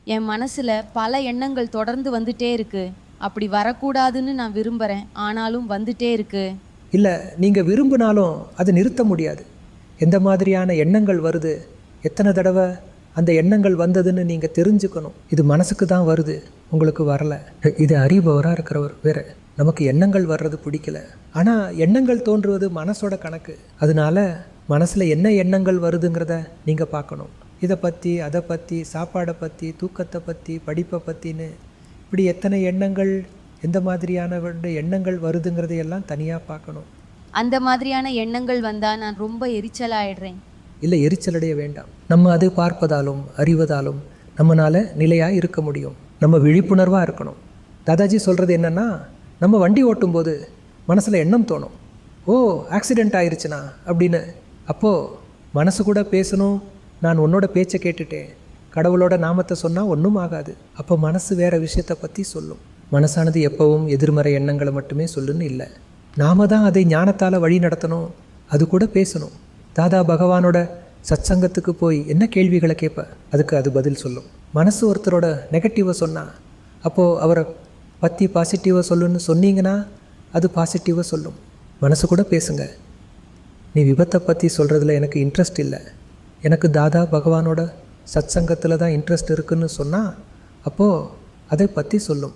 என் மனசில் பல எண்ணங்கள் தொடர்ந்து வந்துட்டே இருக்கு. அப்படி வரக்கூடாதுன்னு நான் விரும்புகிறேன், ஆனாலும் வந்துட்டே இருக்கு. இல்லை, நீங்கள் விரும்பினாலும் அதை நிறுத்த முடியாது. எந்த மாதிரியான எண்ணங்கள் வருது, எத்தனை தடவை அந்த எண்ணங்கள் வந்ததுன்னு நீங்கள் தெரிஞ்சுக்கணும். இது மனசுக்கு தான் வருது, உங்களுக்கு வரலை. இது அறிபவராக இருக்கிறவர் வேறு. நமக்கு எண்ணங்கள் வர்றது பிடிக்கல, ஆனால் எண்ணங்கள் தோன்றுவது மனசோட கணக்கு. அதனால மனசில் என்ன எண்ணங்கள் வருதுங்கிறத நீங்கள் பார்க்கணும். இதை பற்றி, அதை பற்றி, சாப்பாடை பற்றி, தூக்கத்தை பற்றி, படிப்பை பற்றின்னு இப்படி எத்தனை எண்ணங்கள், எந்த மாதிரியான எண்ணங்கள் வருதுங்கிறதையெல்லாம் தனியாக பார்க்கணும். அந்த மாதிரியான எண்ணங்கள் வந்தால் நான் ரொம்ப எரிச்சலாயிடுறேன். இல்லை, எரிச்சலடைய வேண்டாம். நம்ம அதை பார்ப்பதாலும் அறிவதாலும் நம்மளால் நிலையாக இருக்க முடியும். நம்ம விழிப்புணர்வாக இருக்கணும். தாதாஜி சொல்கிறது என்னென்னா, நம்ம வண்டி ஓட்டும்போது மனசில் எண்ணம் தோணும், ஓ ஆக்சிடெண்ட் ஆயிடுச்சுனா அப்படின்னு. அப்போது மனசு கூட பேசணும், நான் உன்னோட பேச்சை கேட்டுட்டேன், கடவுளோட நாமத்தை சொன்னால் ஒன்றும் ஆகாது. அப்போ மனசு வேறு விஷயத்தை பற்றி சொல்லும். மனசானது எப்பவும் எதிர்மறை எண்ணங்களை மட்டுமே சொல்லுன்னு இல்லை. நாம தான் அதை ஞானத்தால் வழி நடத்தணும், அது கூட பேசணும். தாதா பகவானோட சத்சங்கத்துக்கு போய் என்ன கேள்விகளை கேட்ப, அதுக்கு அது பதில் சொல்லும். மனசு ஒருத்தரோட நெகட்டிவை சொன்னால், அப்போது அவரை பற்றி பாசிட்டிவாக சொல்லுன்னு சொன்னீங்கன்னா அது பாசிட்டிவாக சொல்லும். மனசு கூட பேசுங்க, நீ விபத்தை பற்றி சொல்கிறதுல எனக்கு இன்ட்ரெஸ்ட் இல்லை, எனக்கு தாதா பகவானோட சத்சங்கத்தில் தான் இன்ட்ரெஸ்ட் இருக்குதுன்னு சொன்னால் அப்போது அதை பற்றி சொல்லும்.